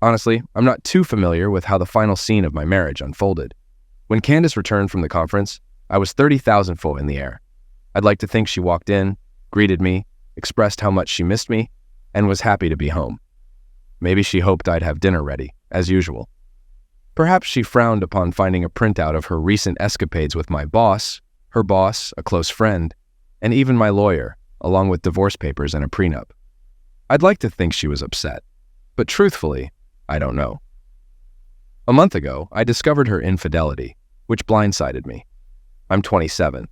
Honestly, I'm not too familiar with how the final scene of my marriage unfolded. When Candace returned from the conference, I was 30,000 foot in the air. I'd like to think she walked in, greeted me, expressed how much she missed me, and was happy to be home. Maybe she hoped I'd have dinner ready, as usual. Perhaps she frowned upon finding a printout of her recent escapades with my boss, her boss, a close friend, and even my lawyer, along with divorce papers and a prenup. I'd like to think she was upset, but truthfully, I don't know. A month ago, I discovered her infidelity, which blindsided me. I'm 27,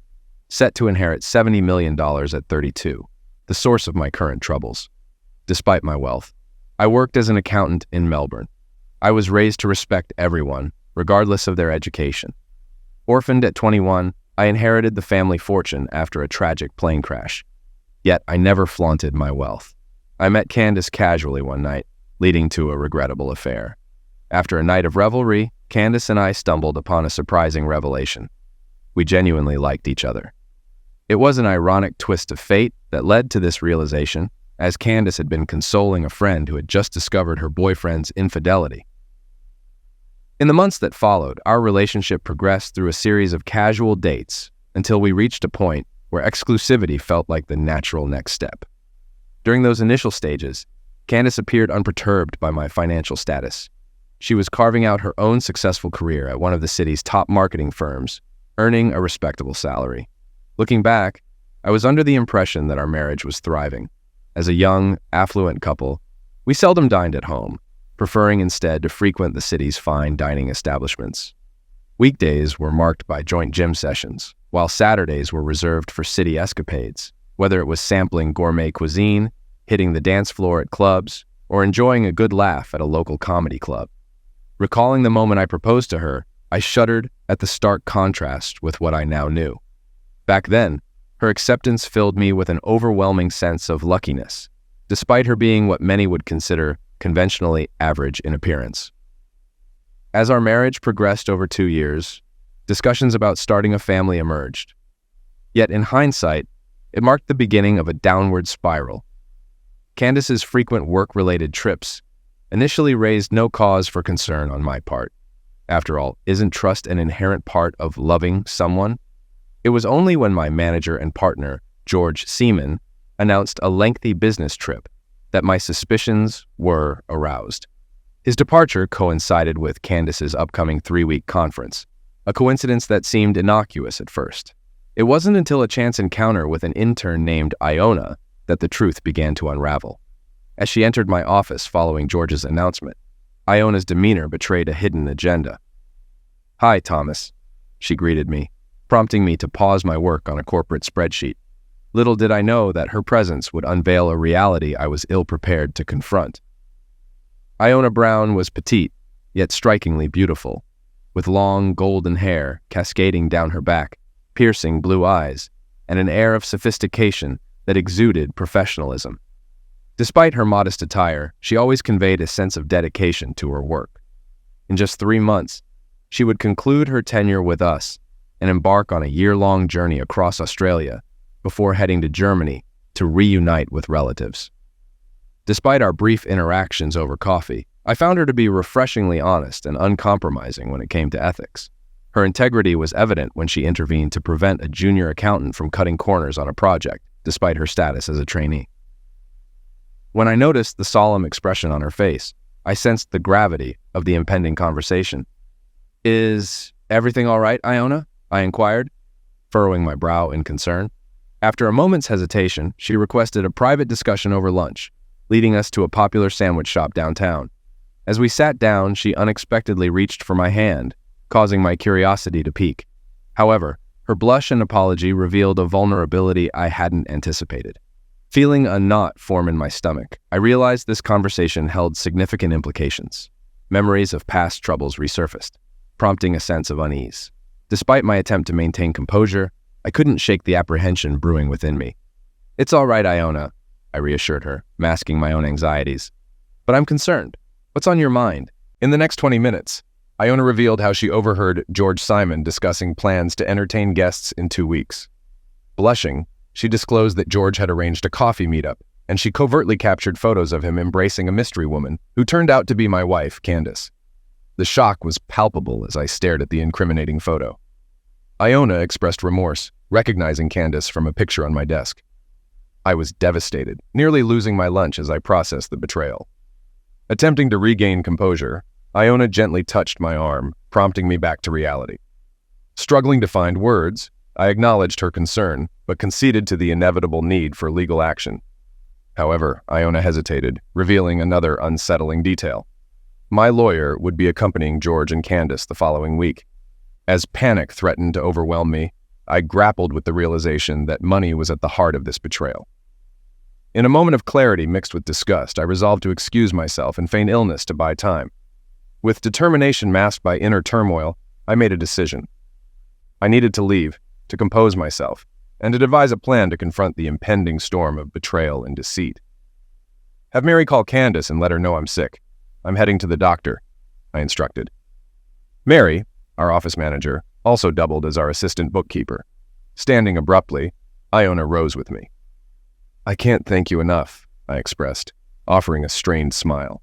set to inherit $70 million at 32, the source of my current troubles. Despite my wealth, I worked as an accountant in Melbourne. I was raised to respect everyone, regardless of their education. Orphaned at 21, I inherited the family fortune after a tragic plane crash. Yet I never flaunted my wealth. I met Candace casually one night, leading to a regrettable affair. After a night of revelry, Candace and I stumbled upon a surprising revelation. We genuinely liked each other. It was an ironic twist of fate that led to this realization, as Candace had been consoling a friend who had just discovered her boyfriend's infidelity. In the months that followed, our relationship progressed through a series of casual dates until we reached a point where exclusivity felt like the natural next step. During those initial stages, Candace appeared unperturbed by my financial status. She was carving out her own successful career at one of the city's top marketing firms, earning a respectable salary. Looking back, I was under the impression that our marriage was thriving. As a young, affluent couple, we seldom dined at home, preferring instead to frequent the city's fine dining establishments. Weekdays were marked by joint gym sessions, while Saturdays were reserved for city escapades, whether it was sampling gourmet cuisine, hitting the dance floor at clubs, or enjoying a good laugh at a local comedy club. Recalling the moment I proposed to her, I shuddered at the stark contrast with what I now knew. Back then, her acceptance filled me with an overwhelming sense of luckiness, despite her being what many would consider conventionally average in appearance. As our marriage progressed over 2 years, discussions about starting a family emerged. Yet in hindsight, it marked the beginning of a downward spiral. Candace's frequent work-related trips initially raised no cause for concern on my part. After all, isn't trust an inherent part of loving someone? It was only when my manager and partner, George Seaman, announced a lengthy business trip that my suspicions were aroused. His departure coincided with Candace's upcoming 3-week conference, a coincidence that seemed innocuous at first. It wasn't until a chance encounter with an intern named Iona that the truth began to unravel. As she entered my office following George's announcement, Iona's demeanor betrayed a hidden agenda. "Hi, Thomas," she greeted me, prompting me to pause my work on a corporate spreadsheet. Little did I know that her presence would unveil a reality I was ill-prepared to confront. Iona Brown was petite, yet strikingly beautiful, with long golden hair cascading down her back, piercing blue eyes, and an air of sophistication that exuded professionalism. Despite her modest attire, she always conveyed a sense of dedication to her work. In just 3 months, she would conclude her tenure with us and embark on a year-long journey across Australia before heading to Germany to reunite with relatives. Despite our brief interactions over coffee, I found her to be refreshingly honest and uncompromising when it came to ethics. Her integrity was evident when she intervened to prevent a junior accountant from cutting corners on a project, despite her status as a trainee. When I noticed the solemn expression on her face, I sensed the gravity of the impending conversation. "Is everything all right, Iona?" I inquired, furrowing my brow in concern. After a moment's hesitation, she requested a private discussion over lunch, leading us to a popular sandwich shop downtown. As we sat down, she unexpectedly reached for my hand, causing my curiosity to pique. However, her blush and apology revealed a vulnerability I hadn't anticipated. Feeling a knot form in my stomach, I realized this conversation held significant implications. Memories of past troubles resurfaced, prompting a sense of unease. Despite my attempt to maintain composure, I couldn't shake the apprehension brewing within me. "It's all right, Iona," I reassured her, masking my own anxieties. "But I'm concerned. What's on your mind?" In the next 20 minutes, Iona revealed how she overheard George Simon discussing plans to entertain guests in 2 weeks. Blushing, she disclosed that George had arranged a coffee meetup and she covertly captured photos of him embracing a mystery woman who turned out to be my wife, Candace. The shock was palpable as I stared at the incriminating photo. Iona expressed remorse, recognizing Candace from a picture on my desk. I was devastated, nearly losing my lunch as I processed the betrayal. Attempting to regain composure, Iona gently touched my arm, prompting me back to reality. Struggling to find words, I acknowledged her concern, but conceded to the inevitable need for legal action. However, Iona hesitated, revealing another unsettling detail. My lawyer would be accompanying George and Candace the following week. As panic threatened to overwhelm me, I grappled with the realization that money was at the heart of this betrayal. In a moment of clarity mixed with disgust, I resolved to excuse myself and feign illness to buy time. With determination masked by inner turmoil, I made a decision. I needed to leave, to compose myself, and to devise a plan to confront the impending storm of betrayal and deceit. Have Mary call Candace and let her know I'm sick. I'm heading to the doctor, I instructed. Mary, our office manager, also doubled as our assistant bookkeeper. Standing abruptly, Iona rose with me. I can't thank you enough, I expressed, offering a strained smile.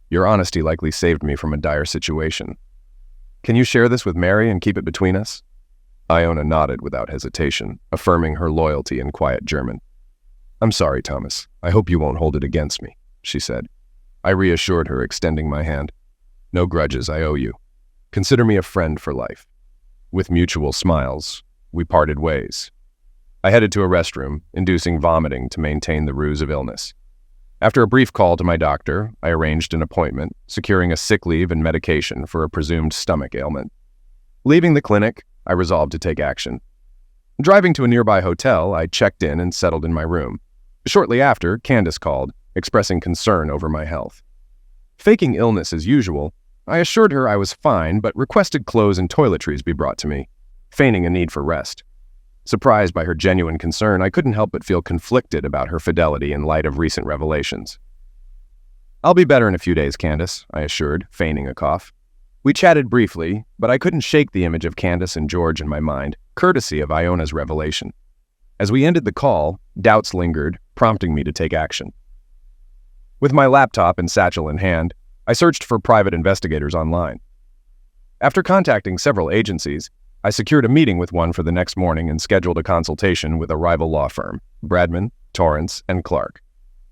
Your honesty likely saved me from a dire situation. Can you share this with Mary and keep it between us? Iona nodded without hesitation, affirming her loyalty in quiet German. I'm sorry, Thomas. I hope you won't hold it against me, she said. I reassured her, extending my hand. No grudges, I owe you. Consider me a friend for life. With mutual smiles, we parted ways. I headed to a restroom, inducing vomiting to maintain the ruse of illness. After a brief call to my doctor, I arranged an appointment, securing a sick leave and medication for a presumed stomach ailment. Leaving the clinic, I resolved to take action. Driving to a nearby hotel, I checked in and settled in my room. Shortly after, Candace called, expressing concern over my health. Faking illness as usual, I assured her I was fine but requested clothes and toiletries be brought to me, feigning a need for rest. Surprised by her genuine concern, I couldn't help but feel conflicted about her fidelity in light of recent revelations. I'll be better in a few days, Candace, I assured, feigning a cough. We chatted briefly, but I couldn't shake the image of Candace and George in my mind, courtesy of Iona's revelation. As we ended the call, doubts lingered, prompting me to take action. With my laptop and satchel in hand, I searched for private investigators online. After contacting several agencies, I secured a meeting with one for the next morning and scheduled a consultation with a rival law firm, Bradman, Torrance, and Clark.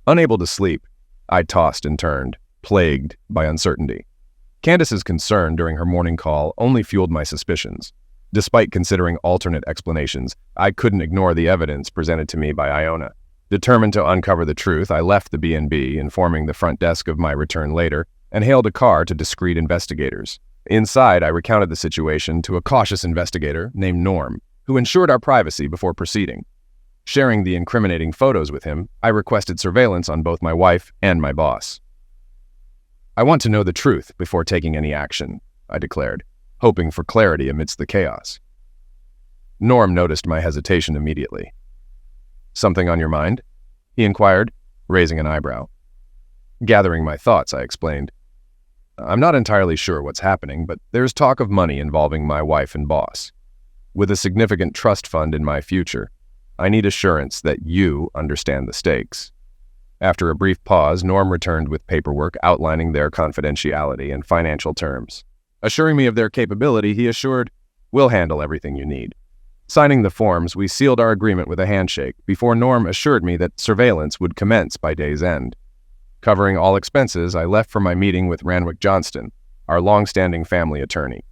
Unable to sleep, I tossed and turned, plagued by uncertainty. Candace's concern during her morning call only fueled my suspicions. Despite considering alternate explanations, I couldn't ignore the evidence presented to me by Iona. Determined to uncover the truth, I left the B&B, informing the front desk of my return later, and hailed a car to discreet investigators. Inside, I recounted the situation to a cautious investigator named Norm, who ensured our privacy before proceeding. Sharing the incriminating photos with him, I requested surveillance on both my wife and my boss. I want to know the truth before taking any action, I declared, hoping for clarity amidst the chaos. Norm noticed my hesitation immediately. Something on your mind? He inquired, raising an eyebrow. Gathering my thoughts, I explained. I'm not entirely sure what's happening, but there's talk of money involving my wife and boss. With a significant trust fund in my future, I need assurance that you understand the stakes. After a brief pause, Norm returned with paperwork outlining their confidentiality and financial terms. Assuring me of their capability, he assured, "We'll handle everything you need." Signing the forms, we sealed our agreement with a handshake before Norm assured me that surveillance would commence by day's end. Covering all expenses, I left for my meeting with Ranwick Johnston, our long-standing family attorney.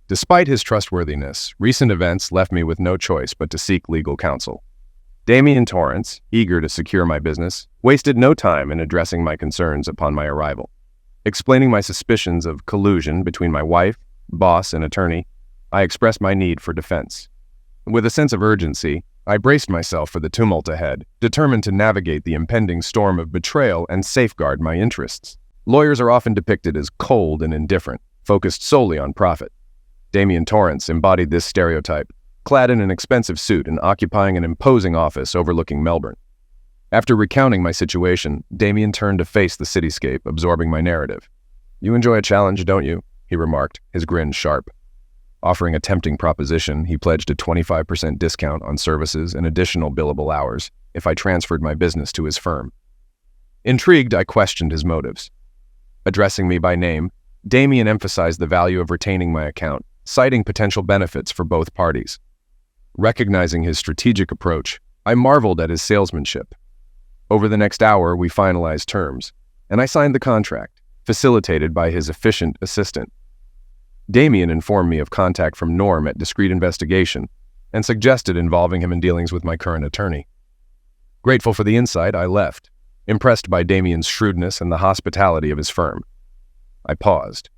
Despite his trustworthiness, recent events left me with no choice but to seek legal counsel. Damien Torrance, eager to secure my business, wasted no time in addressing my concerns upon my arrival. Explaining my suspicions of collusion between my wife, boss, and attorney, I expressed my need for defense. With a sense of urgency, I braced myself for the tumult ahead, determined to navigate the impending storm of betrayal and safeguard my interests. Lawyers are often depicted as cold and indifferent, focused solely on profit. Damien Torrance embodied this stereotype, clad in an expensive suit and occupying an imposing office overlooking Melbourne. After recounting my situation, Damien turned to face the cityscape, absorbing my narrative. "You enjoy a challenge, don't you?" he remarked, his grin sharp. Offering a tempting proposition, he pledged a 25% discount on services and additional billable hours if I transferred my business to his firm. Intrigued, I questioned his motives. Addressing me by name, Damien emphasized the value of retaining my account, citing potential benefits for both parties. Recognizing his strategic approach, I marveled at his salesmanship. Over the next hour, we finalized terms, and I signed the contract, facilitated by his efficient assistant. Damien informed me of contact from Norm at Discreet Investigation and suggested involving him in dealings with my current attorney. Grateful for the insight, I left, impressed by Damien's shrewdness and the hospitality of his firm. I paused,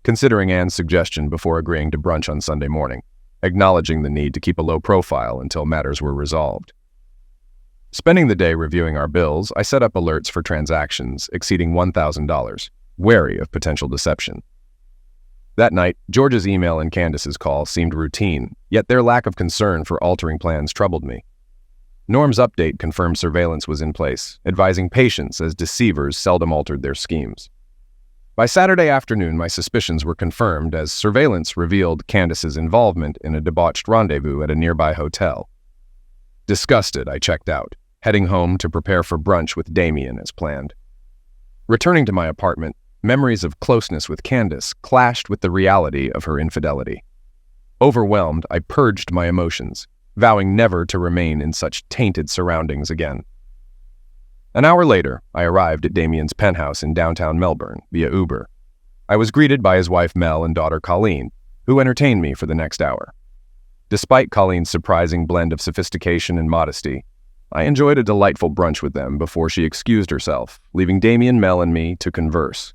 considering Anne's suggestion before agreeing to brunch on Sunday morning, acknowledging the need to keep a low profile until matters were resolved. Spending the day reviewing our bills, I set up alerts for transactions exceeding $1,000, wary of potential deception. That night, George's email and Candace's call seemed routine, yet their lack of concern for altering plans troubled me. Norm's update confirmed surveillance was in place, advising patience as deceivers seldom altered their schemes. By Saturday afternoon, my suspicions were confirmed as surveillance revealed Candace's involvement in a debauched rendezvous at a nearby hotel. Disgusted, I checked out, heading home to prepare for brunch with Damien as planned. Returning to my apartment, memories of closeness with Candace clashed with the reality of her infidelity. Overwhelmed, I purged my emotions, vowing never to remain in such tainted surroundings again. An hour later, I arrived at Damien's penthouse in downtown Melbourne via Uber. I was greeted by his wife Mel and daughter Colleen, who entertained me for the next hour. Despite Colleen's surprising blend of sophistication and modesty, I enjoyed a delightful brunch with them before she excused herself, leaving Damien, Mel, and me to converse.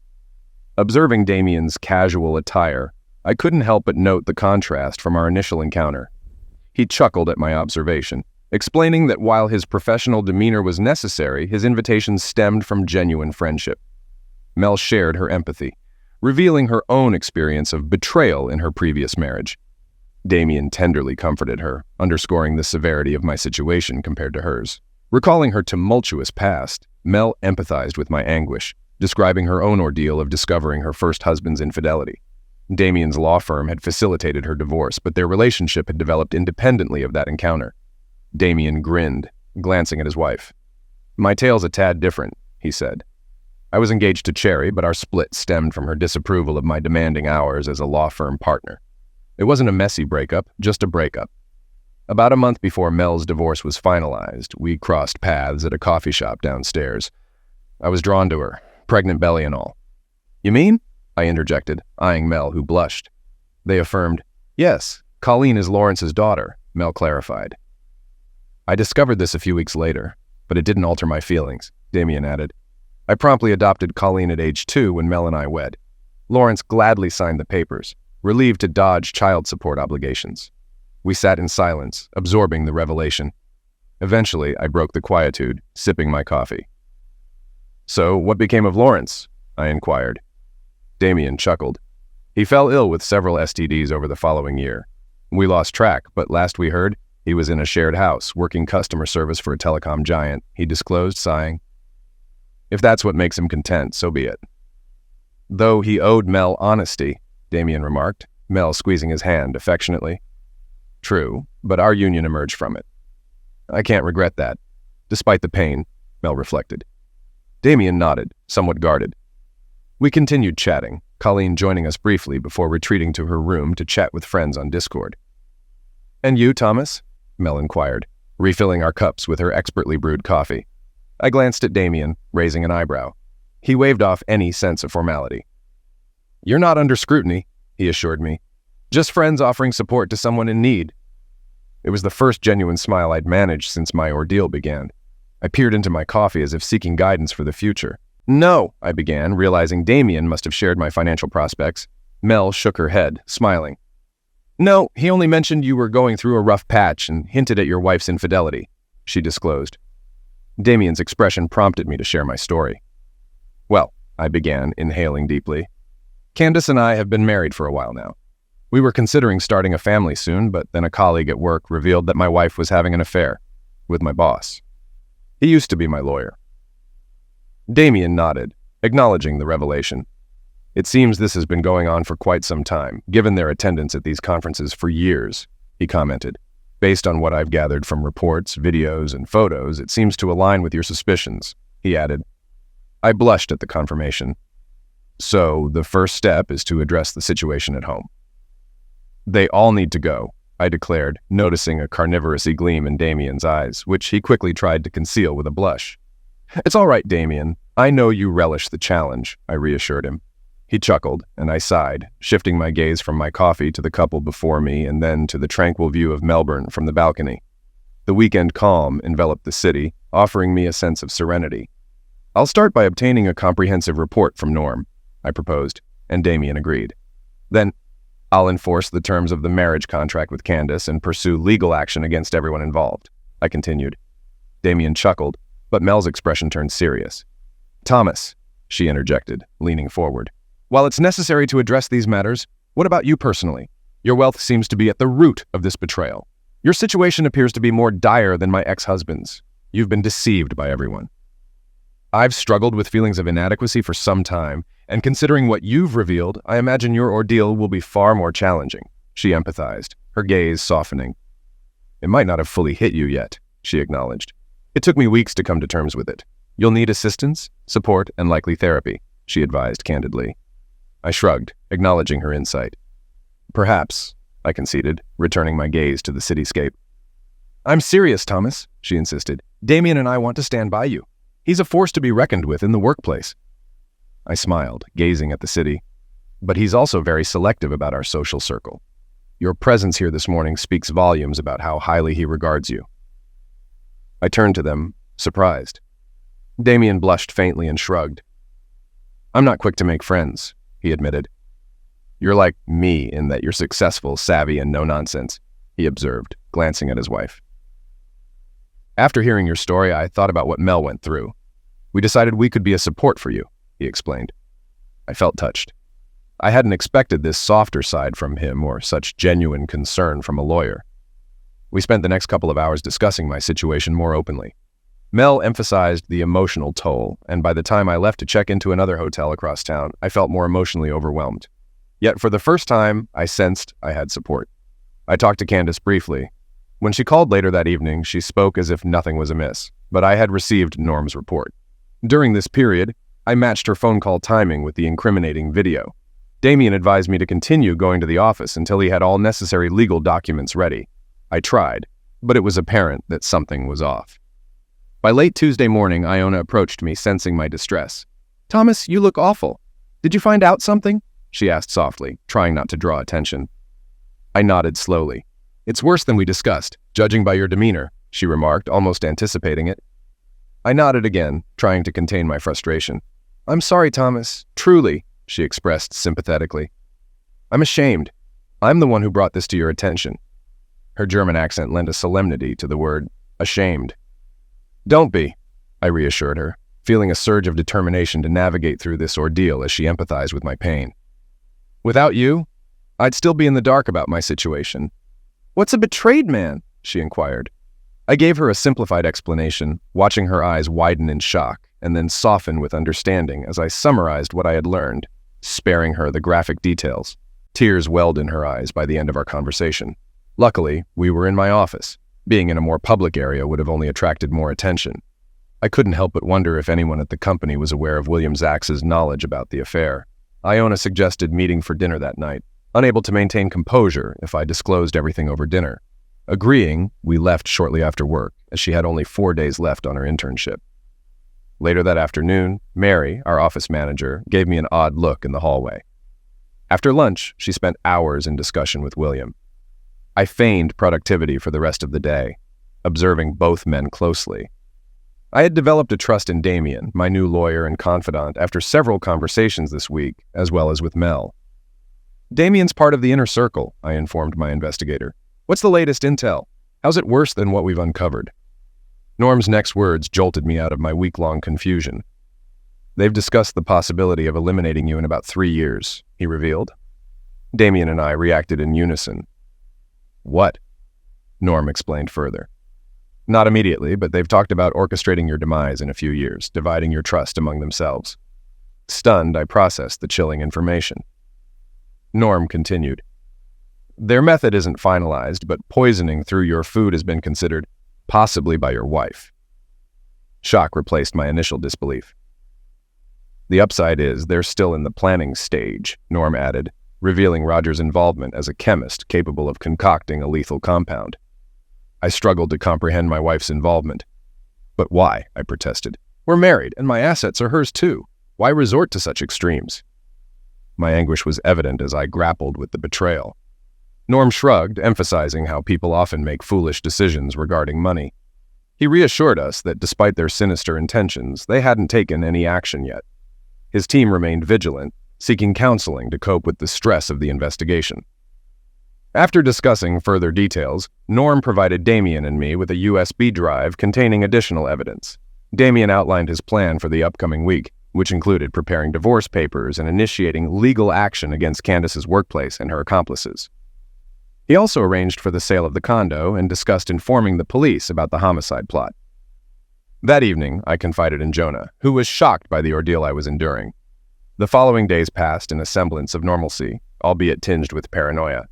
Observing Damien's casual attire, I couldn't help but note the contrast from our initial encounter. He chuckled at my observation, explaining that while his professional demeanor was necessary, his invitations stemmed from genuine friendship. Mel shared her empathy, revealing her own experience of betrayal in her previous marriage. Damien tenderly comforted her, underscoring the severity of my situation compared to hers. Recalling her tumultuous past, Mel empathized with my anguish, describing her own ordeal of discovering her first husband's infidelity. Damien's law firm had facilitated her divorce, but their relationship had developed independently of that encounter. Damien grinned, glancing at his wife. "My tale's a tad different," he said. "I was engaged to Cherry, but our split stemmed from her disapproval of my demanding hours as a law firm partner. It wasn't a messy breakup, just a breakup. About a month before Mel's divorce was finalized, we crossed paths at a coffee shop downstairs. I was drawn to her, pregnant belly and all." "You mean?" I interjected, eyeing Mel, who blushed. They affirmed, "Yes, Colleen is Lawrence's daughter," Mel clarified. "I discovered this a few weeks later, but it didn't alter my feelings," Damien added. "I promptly adopted Colleen at age 2 when Mel and I wed. Lawrence gladly signed the papers, relieved to dodge child support obligations. We sat in silence, absorbing the revelation. Eventually, I broke the quietude, sipping my coffee. "So, what became of Lawrence?" I inquired. Damien chuckled. "He fell ill with several STDs over the following year. We lost track, but last we heard, he was in a shared house, working customer service for a telecom giant," he disclosed, sighing. "If that's what makes him content, so be it." "Though he owed Mel honesty," Damien remarked, Mel squeezing his hand affectionately. "True, but our union emerged from it." "I can't regret that, despite the pain," Mel reflected. Damien nodded, somewhat guarded. We continued chatting, Colleen joining us briefly before retreating to her room to chat with friends on Discord. "And you, Thomas?" Mel inquired, refilling our cups with her expertly brewed coffee. I glanced at Damien, raising an eyebrow. He waved off any sense of formality. "You're not under scrutiny," he assured me. "Just friends offering support to someone in need." It was the first genuine smile I'd managed since my ordeal began. I peered into my coffee as if seeking guidance for the future. "No," I began, realizing Damien must have shared my financial prospects. Mel shook her head, smiling. "No, he only mentioned you were going through a rough patch and hinted at your wife's infidelity," she disclosed. Damien's expression prompted me to share my story. "Well," I began, inhaling deeply, "Candace and I have been married for a while now. We were considering starting a family soon, but then a colleague at work revealed that my wife was having an affair with my boss. He used to be my lawyer." Damien nodded, acknowledging the revelation. "It seems this has been going on for quite some time, given their attendance at these conferences for years," he commented. "Based on what I've gathered from reports, videos, and photos, it seems to align with your suspicions," he added. I blushed at the confirmation. So, the first step is to address the situation at home. They all need to go, I declared, noticing a carnivorous gleam in Damien's eyes, which he quickly tried to conceal with a blush. It's all right, Damien. I know you relish the challenge, I reassured him. He chuckled, and I sighed, shifting my gaze from my coffee to the couple before me and then to the tranquil view of Melbourne from the balcony. The weekend calm enveloped the city, offering me a sense of serenity. I'll start by obtaining a comprehensive report from Norm, I proposed, and Damien agreed. Then, I'll enforce the terms of the marriage contract with Candace and pursue legal action against everyone involved, I continued. Damien chuckled, but Mel's expression turned serious. Thomas, she interjected, leaning forward. While it's necessary to address these matters, what about you personally? Your wealth seems to be at the root of this betrayal. Your situation appears to be more dire than my ex-husband's. You've been deceived by everyone. I've struggled with feelings of inadequacy for some time, and considering what you've revealed, I imagine your ordeal will be far more challenging, she empathized, her gaze softening. It might not have fully hit you yet, she acknowledged. It took me weeks to come to terms with it. You'll need assistance, support, and likely therapy, she advised candidly. I shrugged, acknowledging her insight. Perhaps, I conceded, returning my gaze to the cityscape. I'm serious, Thomas, she insisted. Damien and I want to stand by you. He's a force to be reckoned with in the workplace. I smiled, gazing at the city. But he's also very selective about our social circle. Your presence here this morning speaks volumes about how highly he regards you. I turned to them, surprised. Damien blushed faintly and shrugged. I'm not quick to make friends, he admitted. You're like me in that you're successful, savvy, and no-nonsense, he observed, glancing at his wife. After hearing your story, I thought about what Mel went through. We decided we could be a support for you, he explained. I felt touched. I hadn't expected this softer side from him or such genuine concern from a lawyer. We spent the next couple of hours discussing my situation more openly. Mel emphasized the emotional toll, and by the time I left to check into another hotel across town, I felt more emotionally overwhelmed. Yet for the first time, I sensed I had support. I talked to Candace briefly. When she called later that evening, she spoke as if nothing was amiss, but I had received Norm's report. During this period, I matched her phone call timing with the incriminating video. Damien advised me to continue going to the office until he had all necessary legal documents ready. I tried, but it was apparent that something was off. By late Tuesday morning, Iona approached me, sensing my distress. Thomas, you look awful. Did you find out something? She asked softly, trying not to draw attention. I nodded slowly. It's worse than we discussed, judging by your demeanor, she remarked, almost anticipating it. I nodded again, trying to contain my frustration. I'm sorry, Thomas. Truly, she expressed sympathetically. I'm ashamed. I'm the one who brought this to your attention. Her German accent lent a solemnity to the word ashamed. Don't be, I reassured her, feeling a surge of determination to navigate through this ordeal as she empathized with my pain. Without you, I'd still be in the dark about my situation. What's a betrayed man? She inquired. I gave her a simplified explanation, watching her eyes widen in shock and then soften with understanding as I summarized what I had learned, sparing her the graphic details. Tears welled in her eyes by the end of our conversation. Luckily, we were in my office. Being in a more public area would have only attracted more attention. I couldn't help but wonder if anyone at the company was aware of William Zax's knowledge about the affair. Iona suggested meeting for dinner that night, unable to maintain composure if I disclosed everything over dinner. Agreeing, we left shortly after work, as she had only 4 days left on her internship. Later that afternoon, Mary, our office manager, gave me an odd look in the hallway. After lunch, she spent hours in discussion with William. I feigned productivity for the rest of the day, observing both men closely. I had developed a trust in Damien, my new lawyer and confidant, after several conversations this week, as well as with Mel. Damien's part of the inner circle, I informed my investigator. What's the latest intel? How's it worse than what we've uncovered? Norm's next words jolted me out of my week-long confusion. They've discussed the possibility of eliminating you in about 3 years, he revealed. Damien and I reacted in unison. What? Norm explained further. Not immediately, but they've talked about orchestrating your demise in a few years, dividing your trust among themselves. Stunned, I processed the chilling information. Norm continued. Their method isn't finalized, but poisoning through your food has been considered, possibly by your wife. Shock replaced my initial disbelief. The upside is they're still in the planning stage, Norm added, revealing Roger's involvement as a chemist capable of concocting a lethal compound. I struggled to comprehend my wife's involvement. But why? I protested. We're married, and my assets are hers too. Why resort to such extremes? My anguish was evident as I grappled with the betrayal. Norm shrugged, emphasizing how people often make foolish decisions regarding money. He reassured us that despite their sinister intentions, they hadn't taken any action yet. His team remained vigilant, seeking counseling to cope with the stress of the investigation. After discussing further details, Norm provided Damien and me with a USB drive containing additional evidence. Damien outlined his plan for the upcoming week, which included preparing divorce papers and initiating legal action against Candace's workplace and her accomplices. He also arranged for the sale of the condo and discussed informing the police about the homicide plot. That evening, I confided in Jonah, who was shocked by the ordeal I was enduring. The following days passed in a semblance of normalcy, albeit tinged with paranoia.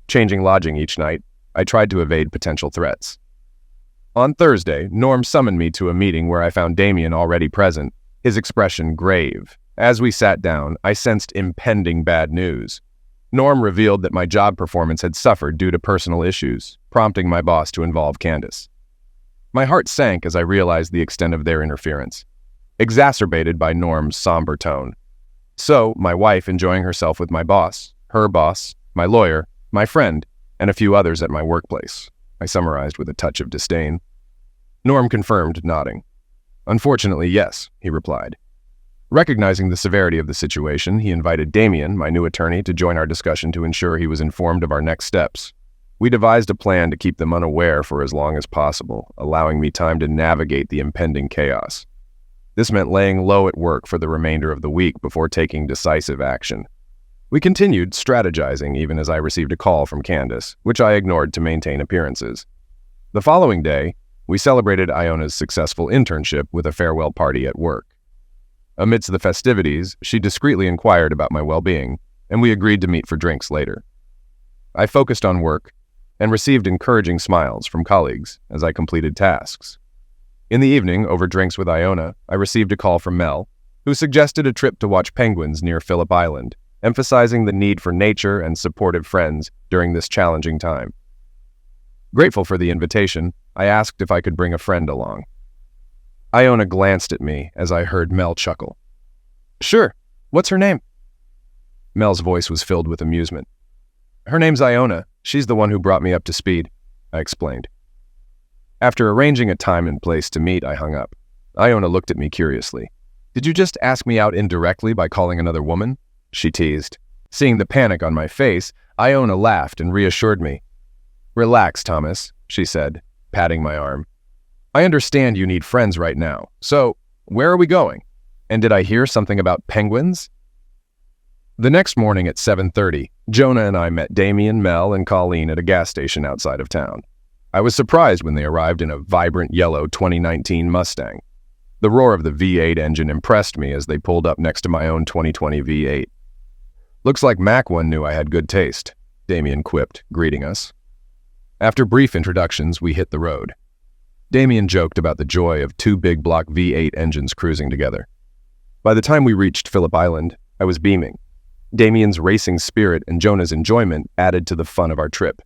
Changing lodging each night, I tried to evade potential threats. On Thursday, Norm summoned me to a meeting where I found Damien already present, his expression grave. As we sat down, I sensed impending bad news. Norm revealed that my job performance had suffered due to personal issues, prompting my boss to involve Candace. My heart sank as I realized the extent of their interference, exacerbated by Norm's somber tone. So, my wife enjoying herself with my boss, her boss, my lawyer, my friend, and a few others at my workplace, I summarized with a touch of disdain. Norm confirmed, nodding. Unfortunately, yes, he replied. Recognizing the severity of the situation, he invited Damien, my new attorney, to join our discussion to ensure he was informed of our next steps. We devised a plan to keep them unaware for as long as possible, allowing me time to navigate the impending chaos. This meant laying low at work for the remainder of the week before taking decisive action. We continued strategizing even as I received a call from Candace, which I ignored to maintain appearances. The following day, we celebrated Iona's successful internship with a farewell party at work. Amidst the festivities, she discreetly inquired about my well-being, and we agreed to meet for drinks later. I focused on work and received encouraging smiles from colleagues as I completed tasks. In the evening, over drinks with Iona, I received a call from Mel, who suggested a trip to watch penguins near Phillip Island, emphasizing the need for nature and supportive friends during this challenging time. Grateful for the invitation, I asked if I could bring a friend along. Iona glanced at me as I heard Mel chuckle. Sure, what's her name? Mel's voice was filled with amusement. Her name's Iona. She's the one who brought me up to speed, I explained. After arranging a time and place to meet, I hung up. Iona looked at me curiously. Did you just ask me out indirectly by calling another woman? She teased. Seeing the panic on my face, Iona laughed and reassured me. Relax, Thomas, she said, patting my arm. I understand you need friends right now, so where are we going? And did I hear something about penguins? The next morning at 7:30, Jonah and I met Damien, Mel, and Colleen at a gas station outside of town. I was surprised when they arrived in a vibrant yellow 2019 Mustang. The roar of the V8 engine impressed me as they pulled up next to my own 2020 V8. Looks like Mac one knew I had good taste, Damien quipped, greeting us. After brief introductions, we hit the road. Damien joked about the joy of two big block V8 engines cruising together. By the time we reached Phillip Island, I was beaming. Damien's racing spirit and Jonah's enjoyment added to the fun of our trip.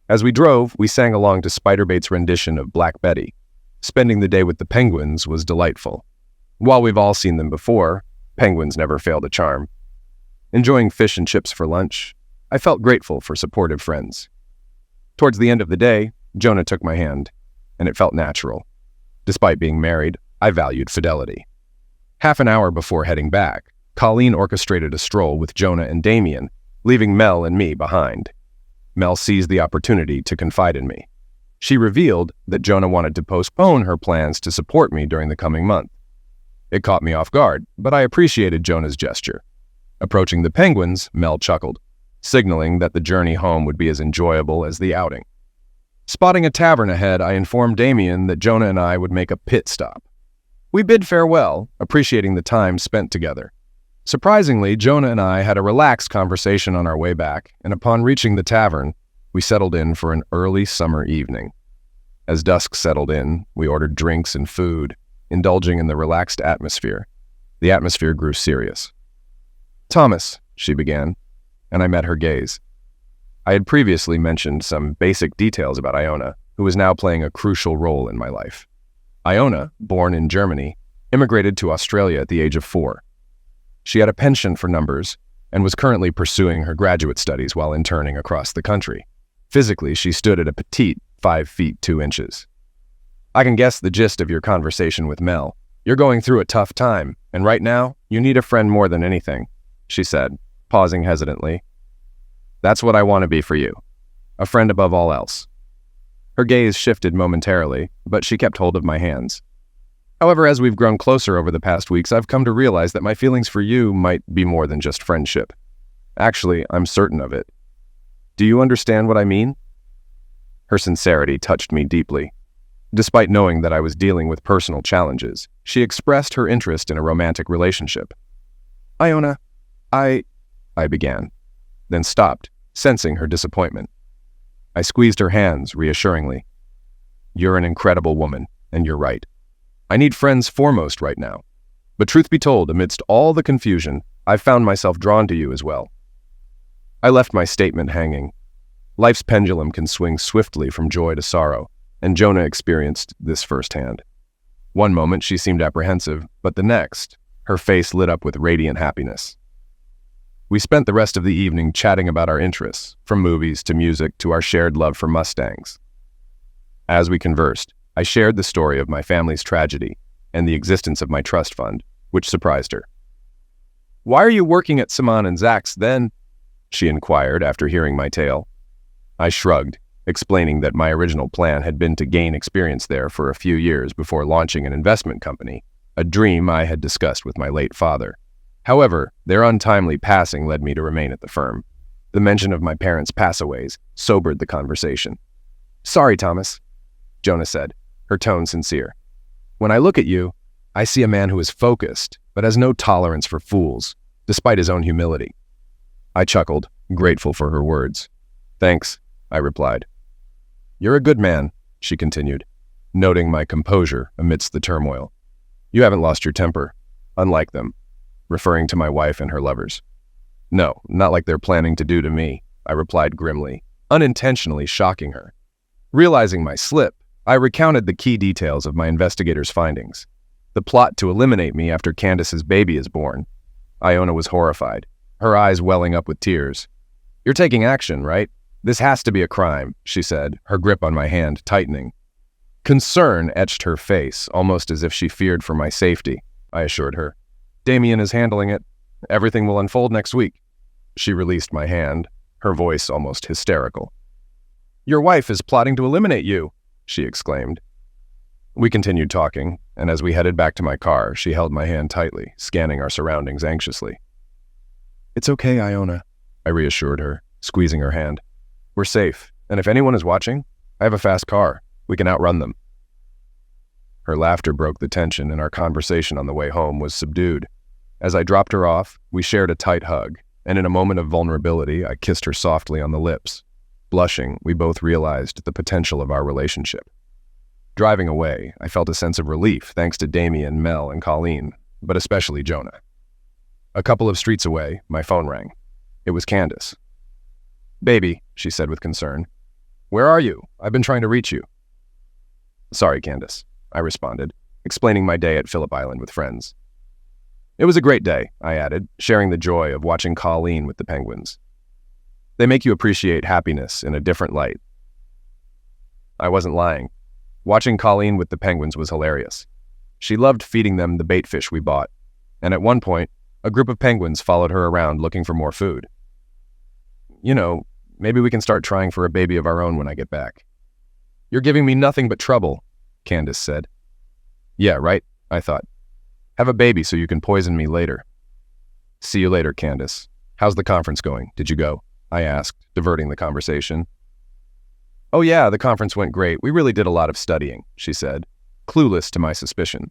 As we drove, we sang along to Spiderbait's rendition of Black Betty. Spending the day with the penguins was delightful. While we've all seen them before, penguins never fail to charm. Enjoying fish and chips for lunch, I felt grateful for supportive friends. Towards the end of the day, Jonah took my hand, and it felt natural. Despite being married, I valued fidelity. Half an hour before heading back, Colleen orchestrated a stroll with Jonah and Damien, leaving Mel and me behind. Mel seized the opportunity to confide in me. She revealed that Jonah wanted to postpone her plans to support me during the coming month. It caught me off guard, but I appreciated Jonah's gesture. Approaching the penguins, Mel chuckled, signaling that the journey home would be as enjoyable as the outing. Spotting a tavern ahead, I informed Damien that Jonah and I would make a pit stop. We bid farewell, appreciating the time spent together. Surprisingly, Jonah and I had a relaxed conversation on our way back, and upon reaching the tavern, we settled in for an early summer evening. As dusk settled in, we ordered drinks and food, indulging in the relaxed atmosphere. The atmosphere grew serious. "Thomas," she began, and I met her gaze. I had previously mentioned some basic details about Iona, who was now playing a crucial role in my life. Iona, born in Germany, immigrated to Australia at the age of 4. She had a penchant for numbers and was currently pursuing her graduate studies while interning across the country. Physically, she stood at a petite 5 feet 2 inches. "I can guess the gist of your conversation with Mel. You're going through a tough time, and right now, you need a friend more than anything," she said, pausing hesitantly. "That's what I want to be for you. A friend above all else." Her gaze shifted momentarily, but she kept hold of my hands. "However, as we've grown closer over the past weeks, I've come to realize that my feelings for you might be more than just friendship. Actually, I'm certain of it. Do you understand what I mean?" Her sincerity touched me deeply. Despite knowing that I was dealing with personal challenges, she expressed her interest in a romantic relationship. "Iona, I began, then stopped, sensing her disappointment. I squeezed her hands reassuringly. "You're an incredible woman, and you're right. I need friends foremost right now. But truth be told, amidst all the confusion, I've found myself drawn to you as well." I left my statement hanging. Life's pendulum can swing swiftly from joy to sorrow, and Jonah experienced this firsthand. One moment she seemed apprehensive, but the next, her face lit up with radiant happiness. We spent the rest of the evening chatting about our interests, from movies to music to our shared love for Mustangs. As we conversed, I shared the story of my family's tragedy and the existence of my trust fund, which surprised her. "Why are you working at Simon and Zach's then?" she inquired after hearing my tale. I shrugged, explaining that my original plan had been to gain experience there for a few years before launching an investment company, a dream I had discussed with my late father. However, their untimely passing led me to remain at the firm. The mention of my parents' passaways sobered the conversation. "Sorry, Thomas," Jonah said, her tone sincere. "When I look at you, I see a man who is focused, but has no tolerance for fools, despite his own humility." I chuckled, grateful for her words. "Thanks," I replied. "You're a good man," she continued, noting my composure amidst the turmoil. "You haven't lost your temper, unlike them," referring to my wife and her lovers. "No, not like they're planning to do to me," I replied grimly, unintentionally shocking her. Realizing my slip, I recounted the key details of my investigator's findings. The plot to eliminate me after Candace's baby is born. Iona was horrified, her eyes welling up with tears. "You're taking action, right? This has to be a crime," she said, her grip on my hand tightening. Concern etched her face, almost as if she feared for my safety, I assured her. "Damien is handling it. Everything will unfold next week." She released my hand, her voice almost hysterical. "Your wife is plotting to eliminate you," she exclaimed. We continued talking, and as we headed back to my car, she held my hand tightly, scanning our surroundings anxiously. "It's okay, Iona," I reassured her, squeezing her hand. "We're safe, and if anyone is watching, I have a fast car. We can outrun them." Her laughter broke the tension, and our conversation on the way home was subdued. As I dropped her off, we shared a tight hug, and in a moment of vulnerability, I kissed her softly on the lips. Blushing, we both realized the potential of our relationship. Driving away, I felt a sense of relief thanks to Damien, Mel, and Colleen, but especially Jonah. A couple of streets away, my phone rang. It was Candace. "Baby," she said with concern. "Where are you? I've been trying to reach you." "Sorry, Candace," I responded, explaining my day at Phillip Island with friends. "It was a great day," I added, sharing the joy of watching Colleen with the penguins. "They make you appreciate happiness in a different light." I wasn't lying. Watching Colleen with the penguins was hilarious. She loved feeding them the bait fish we bought, and at one point, a group of penguins followed her around looking for more food. "You know, maybe we can start trying for a baby of our own when I get back." "You're giving me nothing but trouble," Candace said. "Yeah, right," I thought. "Have a baby so you can poison me later." "See you later, Candace. How's the conference going? Did you go?" I asked, diverting the conversation. "Oh yeah, the conference went great. We really did a lot of studying," she said, clueless to my suspicion.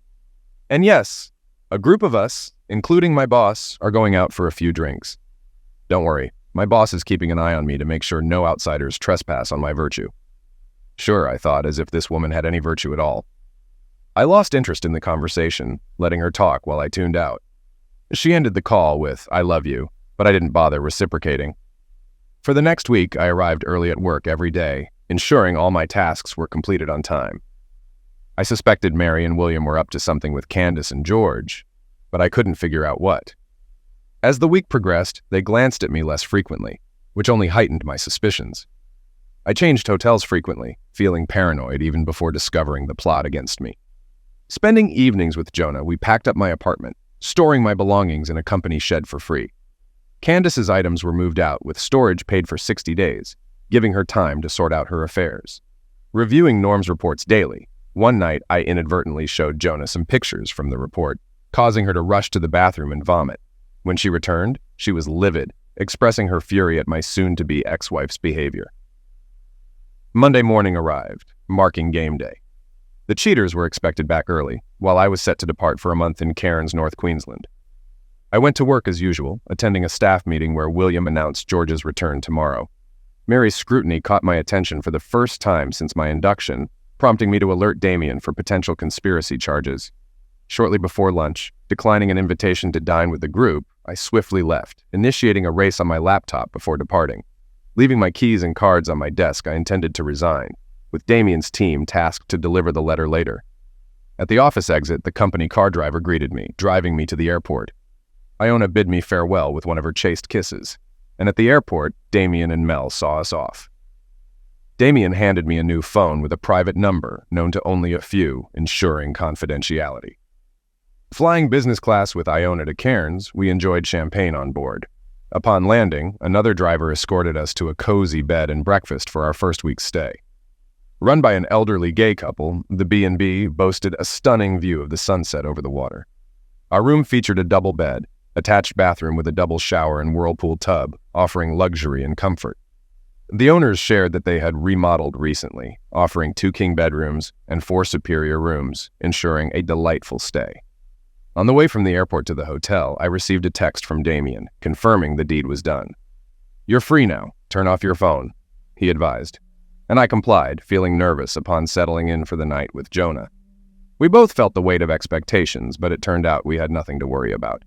"And yes, a group of us, including my boss, are going out for a few drinks. Don't worry, my boss is keeping an eye on me to make sure no outsiders trespass on my virtue." Sure, I thought, as if this woman had any virtue at all. I lost interest in the conversation, letting her talk while I tuned out, She ended the call with, "I love you," but I didn't bother reciprocating. For the next week, I arrived early at work every day, ensuring all my tasks were completed on time. I suspected Mary and William were up to something with Candace and George, but I couldn't figure out what. As the week progressed, they glanced at me less frequently, which only heightened my suspicions. I changed hotels frequently, feeling paranoid even before discovering the plot against me. Spending evenings with Jonah, we packed up my apartment, storing my belongings in a company shed for free. Candace's items were moved out with storage paid for 60 days, giving her time to sort out her affairs. Reviewing Norm's reports daily, one night I inadvertently showed Jonah some pictures from the report, causing her to rush to the bathroom and vomit. When she returned, she was livid, expressing her fury at my soon-to-be ex-wife's behavior. Monday morning arrived, marking game day. The cheaters were expected back early, while I was set to depart for a month in Cairns, North Queensland. I went to work as usual, attending a staff meeting where William announced George's return tomorrow. Mary's scrutiny caught my attention for the first time since my induction, prompting me to alert Damien for potential conspiracy charges. Shortly before lunch, declining an invitation to dine with the group, I swiftly left, initiating a race on my laptop before departing. Leaving my keys and cards on my desk, I intended to resign, with Damien's team tasked to deliver the letter later. At the office exit, the company car driver greeted me, driving me to the airport. Iona bid me farewell with one of her chaste kisses, and at the airport, Damien and Mel saw us off. Damien handed me a new phone with a private number known to only a few, ensuring confidentiality. Flying business class with Iona to Cairns, we enjoyed champagne on board. Upon landing, another driver escorted us to a cozy bed and breakfast for our first week's stay. Run by an elderly gay couple, the B&B boasted a stunning view of the sunset over the water. Our room featured a double bed, attached bathroom with a double shower and whirlpool tub, offering luxury and comfort. The owners shared that they had remodeled recently, offering 2 king bedrooms and 4 superior rooms, ensuring a delightful stay. On the way from the airport to the hotel, I received a text from Damien, confirming the deed was done. "You're free now. Turn off your phone," he advised, and I complied, feeling nervous upon settling in for the night with Jonah. We both felt the weight of expectations, but it turned out we had nothing to worry about.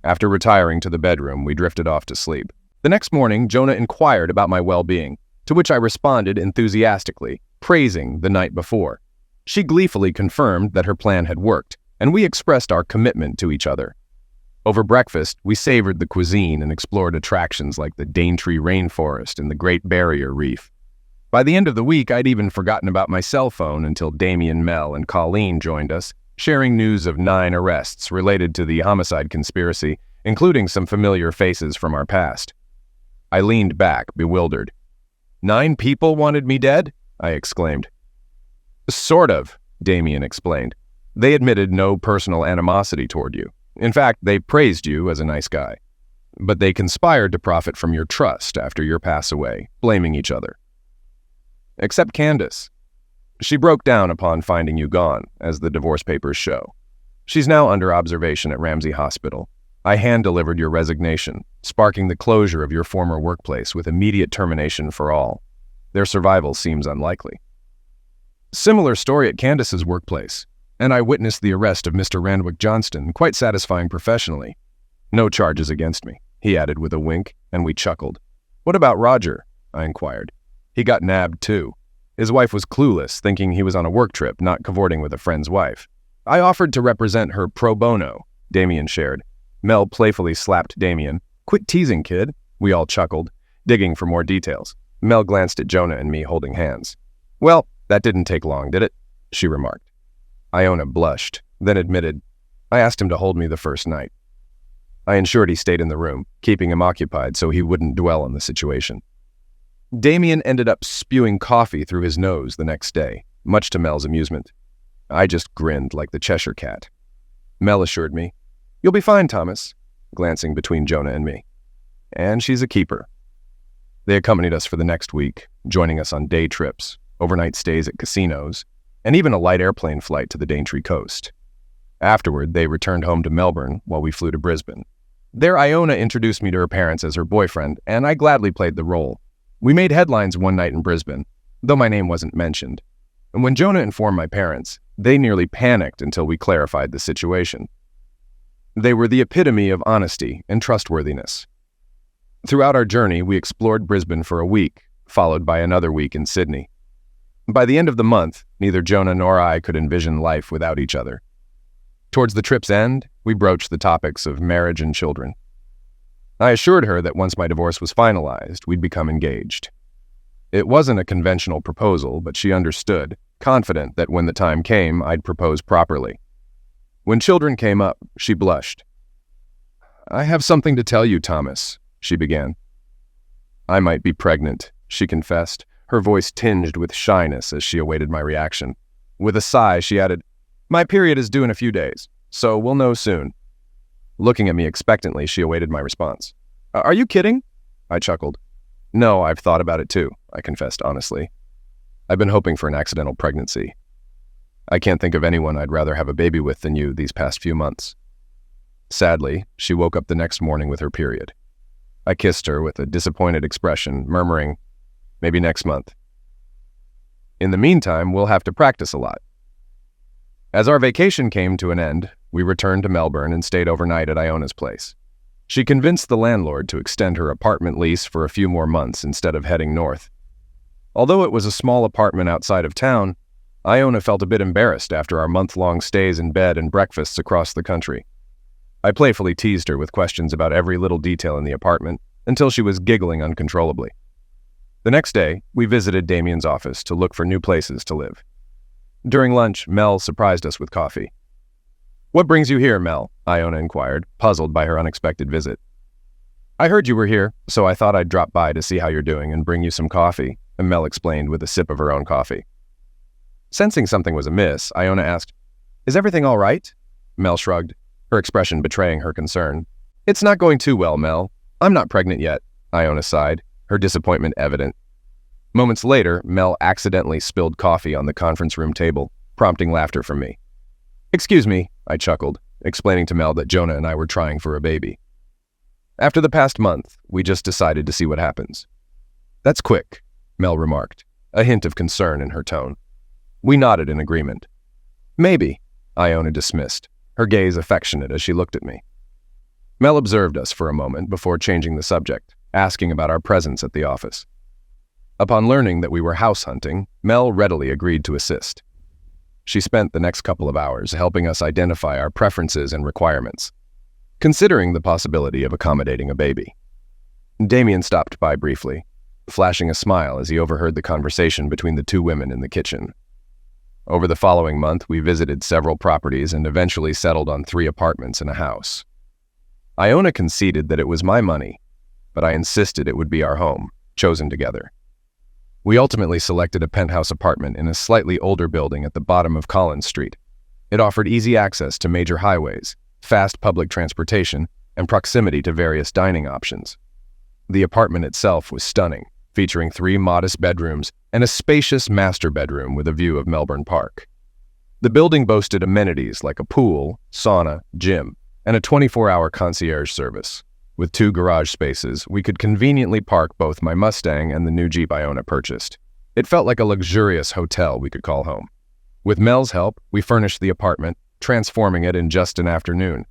After retiring to the bedroom, we drifted off to sleep. The next morning, Jonah inquired about my well-being, to which I responded enthusiastically, praising the night before. She gleefully confirmed that her plan had worked, and we expressed our commitment to each other. Over breakfast, we savored the cuisine and explored attractions like the Daintree Rainforest and the Great Barrier Reef. By the end of the week, I'd even forgotten about my cell phone until Damien, Mel, and Colleen joined us, sharing news of 9 arrests related to the homicide conspiracy, including some familiar faces from our past. I leaned back, bewildered. 9 people wanted me dead? I exclaimed. Sort of, Damien explained. They admitted no personal animosity toward you. In fact, they praised you as a nice guy. But they conspired to profit from your trust after your pass away, blaming each other. Except Candace. She broke down upon finding you gone, as the divorce papers show. She's now under observation at Ramsey Hospital. I hand-delivered your resignation, sparking the closure of your former workplace with immediate termination for all. Their survival seems unlikely. Similar story at Candace's workplace, and I witnessed the arrest of Mr. Randwick Johnston, quite satisfying professionally. No charges against me, he added with a wink, and we chuckled. What about Roger? I inquired. He got nabbed too. His wife was clueless, thinking he was on a work trip, not cavorting with a friend's wife. I offered to represent her pro bono, Damien shared. Mel playfully slapped Damien. Quit teasing, kid. We all chuckled, digging for more details. Mel glanced at Jonah and me holding hands. Well, that didn't take long, did it? She remarked. Iona blushed, then admitted, I asked him to hold me the first night. I ensured he stayed in the room, keeping him occupied so he wouldn't dwell on the situation. Damien ended up spewing coffee through his nose the next day, much to Mel's amusement. I just grinned like the Cheshire Cat. Mel assured me, You'll be fine, Thomas, glancing between Jonah and me. And she's a keeper. They accompanied us for the next week, joining us on day trips, overnight stays at casinos, and even a light airplane flight to the Daintree coast. Afterward, they returned home to Melbourne while we flew to Brisbane. There, Iona introduced me to her parents as her boyfriend, and I gladly played the role. We made headlines one night in Brisbane, though my name wasn't mentioned. And when Jonah informed my parents, they nearly panicked until we clarified the situation. They were the epitome of honesty and trustworthiness. Throughout our journey, we explored Brisbane for a week, followed by another week in Sydney. By the end of the month, neither Jonah nor I could envision life without each other. Towards the trip's end, we broached the topics of marriage and children. I assured her that once my divorce was finalized, we'd become engaged. It wasn't a conventional proposal, but she understood, confident that when the time came, I'd propose properly. When children came up, she blushed. "I have something to tell you, Thomas," she began. "I might be pregnant," she confessed, her voice tinged with shyness as she awaited my reaction. With a sigh, she added, "My period is due in a few days, so we'll know soon." Looking at me expectantly, she awaited my response. "Are you kidding?" I chuckled. "No, I've thought about it too," I confessed honestly. "I've been hoping for an accidental pregnancy. I can't think of anyone I'd rather have a baby with than you these past few months." Sadly, she woke up the next morning with her period. I kissed her with a disappointed expression, murmuring, "Maybe next month. In the meantime, we'll have to practice a lot." As our vacation came to an end, we returned to Melbourne and stayed overnight at Iona's place. She convinced the landlord to extend her apartment lease for a few more months instead of heading north. Although it was a small apartment outside of town, Iona felt a bit embarrassed after our month-long stays in bed and breakfasts across the country. I playfully teased her with questions about every little detail in the apartment until she was giggling uncontrollably. The next day, we visited Damien's office to look for new places to live. During lunch, Mel surprised us with coffee. "What brings you here, Mel?" Iona inquired, puzzled by her unexpected visit. "I heard you were here, so I thought I'd drop by to see how you're doing and bring you some coffee," Mel explained with a sip of her own coffee. Sensing something was amiss, Iona asked, "Is everything all right?" Mel shrugged, her expression betraying her concern. "It's not going too well, Mel. I'm not pregnant yet," Iona sighed, her disappointment evident. Moments later, Mel accidentally spilled coffee on the conference room table, prompting laughter from me. "Excuse me," I chuckled, explaining to Mel that Jonah and I were trying for a baby. "After the past month, we just decided to see what happens." "That's quick," Mel remarked, a hint of concern in her tone. We nodded in agreement. "Maybe," Iona dismissed, her gaze affectionate as she looked at me. Mel observed us for a moment before changing the subject, asking about our presence at the office. Upon learning that we were house hunting, Mel readily agreed to assist. She spent the next couple of hours helping us identify our preferences and requirements, considering the possibility of accommodating a baby. Damien stopped by briefly, flashing a smile as he overheard the conversation between the two women in the kitchen. Over the following month, we visited several properties and eventually settled on 3 apartments and a house. Iona conceded that it was my money, but I insisted it would be our home, chosen together. We ultimately selected a penthouse apartment in a slightly older building at the bottom of Collins Street. It offered easy access to major highways, fast public transportation, and proximity to various dining options. The apartment itself was stunning, featuring 3 modest bedrooms and a spacious master bedroom with a view of Melbourne Park. The building boasted amenities like a pool, sauna, gym, and a 24-hour concierge service. With 2 garage spaces, we could conveniently park both my Mustang and the new Jeep Iona purchased. It felt like a luxurious hotel we could call home. With Mel's help, we furnished the apartment, transforming it in just an afternoon.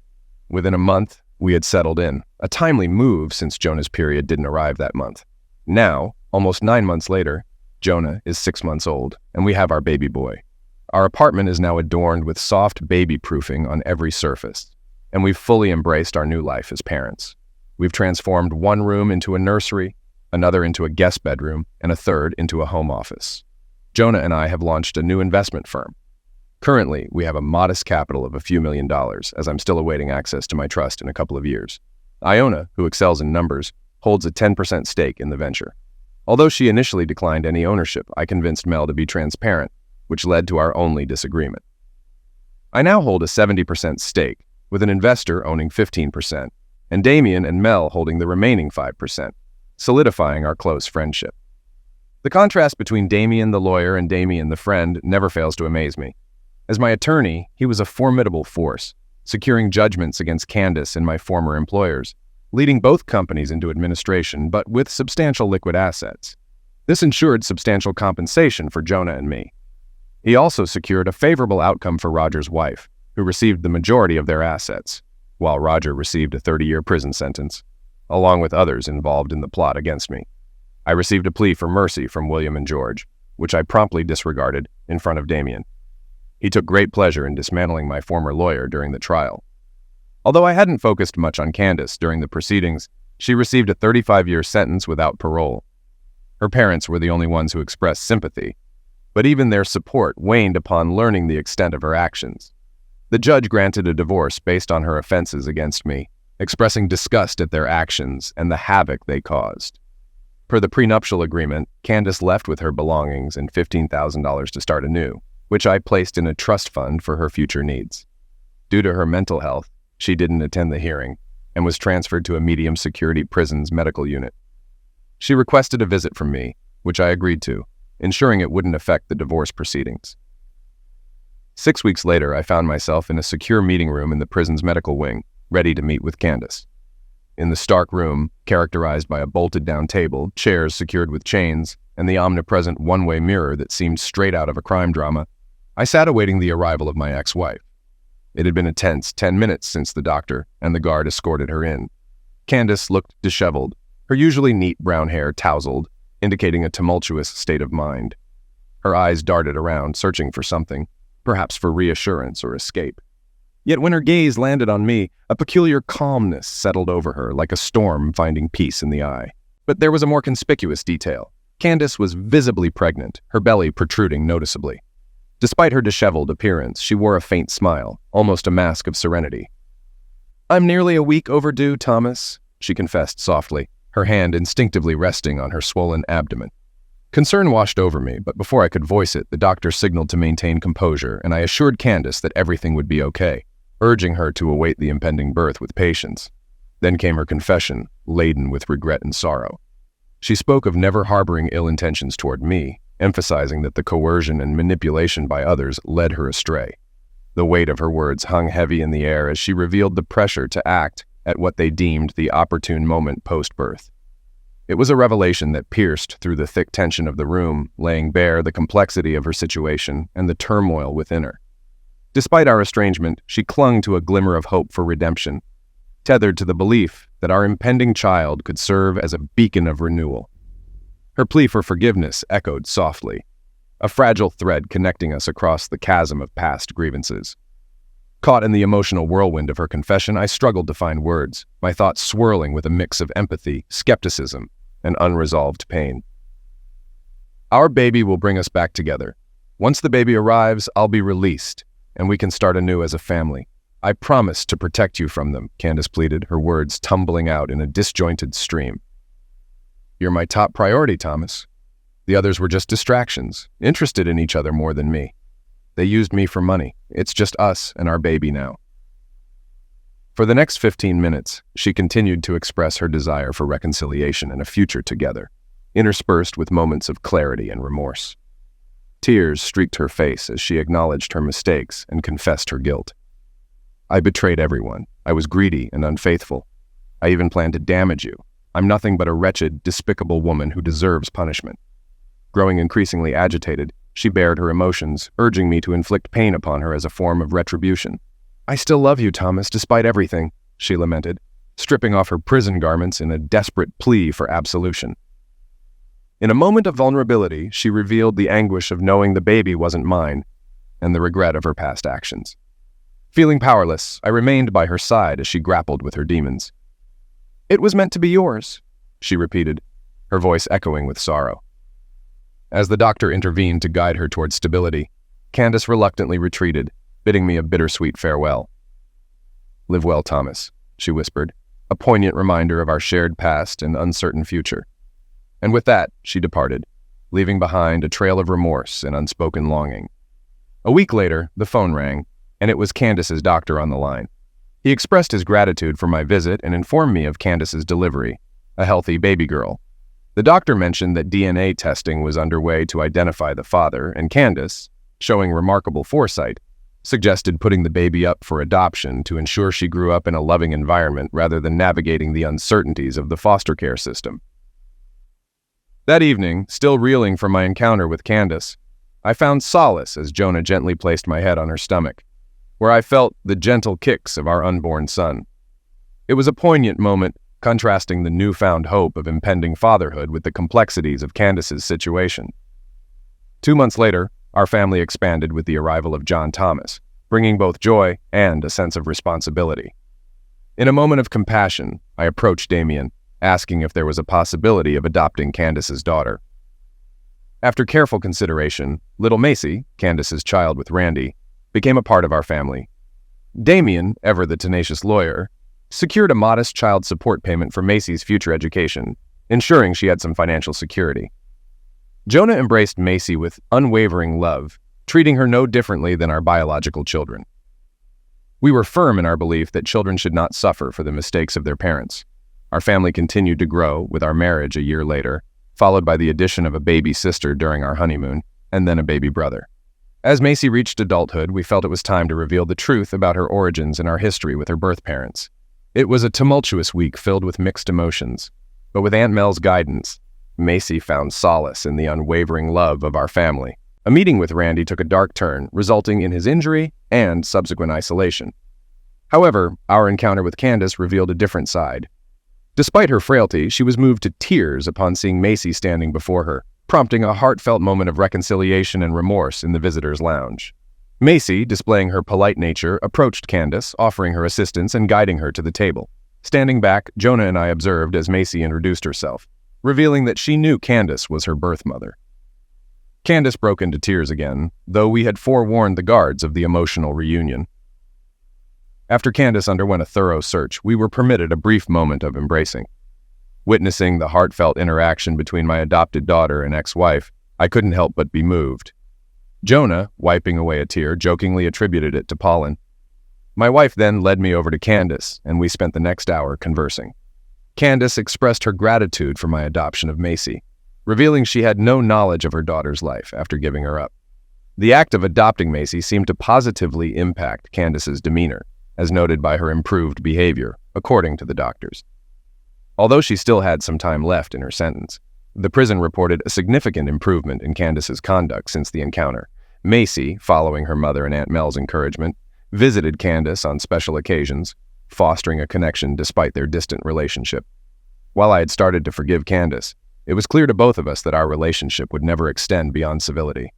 Within a month, we had settled in, a timely move since Jonah's period didn't arrive that month. Now, almost 9 months later, Jonah is 6 months old, and we have our baby boy. Our apartment is now adorned with soft baby proofing on every surface, and we've fully embraced our new life as parents. We've transformed one room into a nursery, another into a guest bedroom, and a third into a home office. Jonah and I have launched a new investment firm. Currently, we have a modest capital of a few $1,000,000, as I'm still awaiting access to my trust in a couple of years. Iona, who excels in numbers, holds a 10% stake in the venture. Although she initially declined any ownership, I convinced Mel to be transparent, which led to our only disagreement. I now hold a 70% stake, with an investor owning 15%, and Damien and Mel holding the remaining 5%, solidifying our close friendship. The contrast between Damien the lawyer and Damien the friend never fails to amaze me. As my attorney, he was a formidable force, securing judgments against Candace and my former employers, leading both companies into administration, but with substantial liquid assets. This ensured substantial compensation for Jonah and me. He also secured a favorable outcome for Roger's wife, who received the majority of their assets, while Roger received a 30-year prison sentence, along with others involved in the plot against me. I received a plea for mercy from William and George, which I promptly disregarded in front of Damien. He took great pleasure in dismantling my former lawyer during the trial. Although I hadn't focused much on Candace during the proceedings, she received a 35-year sentence without parole. Her parents were the only ones who expressed sympathy, but even their support waned upon learning the extent of her actions. The judge granted a divorce based on her offenses against me, expressing disgust at their actions and the havoc they caused. Per the prenuptial agreement, Candace left with her belongings and $15,000 to start anew, which I placed in a trust fund for her future needs. Due to her mental health, she didn't attend the hearing and was transferred to a medium-security prison's medical unit. She requested a visit from me, which I agreed to, ensuring it wouldn't affect the divorce proceedings. 6 weeks later, I found myself in a secure meeting room in the prison's medical wing, ready to meet with Candace. In the stark room, characterized by a bolted-down table, chairs secured with chains, and the omnipresent one-way mirror that seemed straight out of a crime drama, I sat awaiting the arrival of my ex-wife. It had been a tense 10 minutes since the doctor and the guard escorted her in. Candace looked disheveled, her usually neat brown hair tousled, indicating a tumultuous state of mind. Her eyes darted around, searching for something, perhaps for reassurance or escape. Yet when her gaze landed on me, a peculiar calmness settled over her, like a storm finding peace in the eye. But there was a more conspicuous detail. Candace was visibly pregnant, her belly protruding noticeably. Despite her disheveled appearance, she wore a faint smile, almost a mask of serenity. "I'm nearly a week overdue, Thomas," she confessed softly, her hand instinctively resting on her swollen abdomen. Concern washed over me, but before I could voice it, the doctor signaled to maintain composure, and I assured Candace that everything would be okay, urging her to await the impending birth with patience. Then came her confession, laden with regret and sorrow. She spoke of never harboring ill intentions toward me, emphasizing that the coercion and manipulation by others led her astray. The weight of her words hung heavy in the air as she revealed the pressure to act at what they deemed the opportune moment post-birth. It was a revelation that pierced through the thick tension of the room, laying bare the complexity of her situation and the turmoil within her. Despite our estrangement, she clung to a glimmer of hope for redemption, tethered to the belief that our impending child could serve as a beacon of renewal. Her plea for forgiveness echoed softly, a fragile thread connecting us across the chasm of past grievances. Caught in the emotional whirlwind of her confession, I struggled to find words, my thoughts swirling with a mix of empathy, skepticism, and unresolved pain. "Our baby will bring us back together. Once the baby arrives, I'll be released, and we can start anew as a family. I promise to protect you from them," Candace pleaded, her words tumbling out in a disjointed stream. "You're my top priority, Thomas. The others were just distractions, interested in each other more than me. They used me for money. It's just us and our baby now." For the next 15 minutes, she continued to express her desire for reconciliation and a future together, interspersed with moments of clarity and remorse. Tears streaked her face as she acknowledged her mistakes and confessed her guilt. "I betrayed everyone. I was greedy and unfaithful. I even planned to damage you. I'm nothing but a wretched, despicable woman who deserves punishment." Growing increasingly agitated, she bared her emotions, urging me to inflict pain upon her as a form of retribution. "I still love you, Thomas, despite everything," she lamented, stripping off her prison garments in a desperate plea for absolution. In a moment of vulnerability, she revealed the anguish of knowing the baby wasn't mine and the regret of her past actions. Feeling powerless, I remained by her side as she grappled with her demons. "It was meant to be yours," she repeated, her voice echoing with sorrow. As the doctor intervened to guide her toward stability, Candace reluctantly retreated, bidding me a bittersweet farewell. "Live well, Thomas," she whispered, a poignant reminder of our shared past and uncertain future. And with that, she departed, leaving behind a trail of remorse and unspoken longing. A week later, the phone rang, and it was Candace's doctor on the line. He expressed his gratitude for my visit and informed me of Candace's delivery, a healthy baby girl. The doctor mentioned that DNA testing was underway to identify the father, and Candace, showing remarkable foresight, suggested putting the baby up for adoption to ensure she grew up in a loving environment rather than navigating the uncertainties of the foster care system. That evening, still reeling from my encounter with Candace, I found solace as Jonah gently placed my head on her stomach, where I felt the gentle kicks of our unborn son. It was a poignant moment, contrasting the newfound hope of impending fatherhood with the complexities of Candace's situation. 2 months later, our family expanded with the arrival of John Thomas, bringing both joy and a sense of responsibility. In a moment of compassion, I approached Damien, asking if there was a possibility of adopting Candace's daughter. After careful consideration, little Macy, Candace's child with Randy, became a part of our family. Damien, ever the tenacious lawyer, secured a modest child support payment for Macy's future education, ensuring she had some financial security. Jonah embraced Macy with unwavering love, treating her no differently than our biological children. We were firm in our belief that children should not suffer for the mistakes of their parents. Our family continued to grow, with our marriage a year later, followed by the addition of a baby sister during our honeymoon, and then a baby brother. As Macy reached adulthood, we felt it was time to reveal the truth about her origins and our history with her birth parents. It was a tumultuous week filled with mixed emotions, but with Aunt Mel's guidance, Macy found solace in the unwavering love of our family. A meeting with Randy took a dark turn, resulting in his injury and subsequent isolation. However, our encounter with Candace revealed a different side. Despite her frailty, she was moved to tears upon seeing Macy standing before her, prompting a heartfelt moment of reconciliation and remorse in the visitors' lounge. Macy, displaying her polite nature, approached Candace, offering her assistance and guiding her to the table. Standing back, Jonah and I observed as Macy introduced herself, revealing that she knew Candace was her birth mother. Candace broke into tears again, though we had forewarned the guards of the emotional reunion. After Candace underwent a thorough search, we were permitted a brief moment of embracing. Witnessing the heartfelt interaction between my adopted daughter and ex-wife, I couldn't help but be moved. Jonah, wiping away a tear, jokingly attributed it to pollen. My wife then led me over to Candace, and we spent the next hour conversing. Candace expressed her gratitude for my adoption of Macy, revealing she had no knowledge of her daughter's life after giving her up. The act of adopting Macy seemed to positively impact Candace's demeanor, as noted by her improved behavior, according to the doctors. Although she still had some time left in her sentence, the prison reported a significant improvement in Candace's conduct since the encounter. Macy, following her mother and Aunt Mel's encouragement, visited Candace on special occasions, fostering a connection despite their distant relationship. While I had started to forgive Candace, it was clear to both of us that our relationship would never extend beyond civility.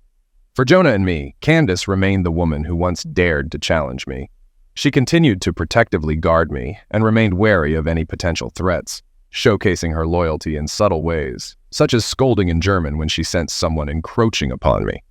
For Jonah and me, Candace remained the woman who once dared to challenge me. She continued to protectively guard me and remained wary of any potential threats, showcasing her loyalty in subtle ways, such as scolding in German when she sensed someone encroaching upon me.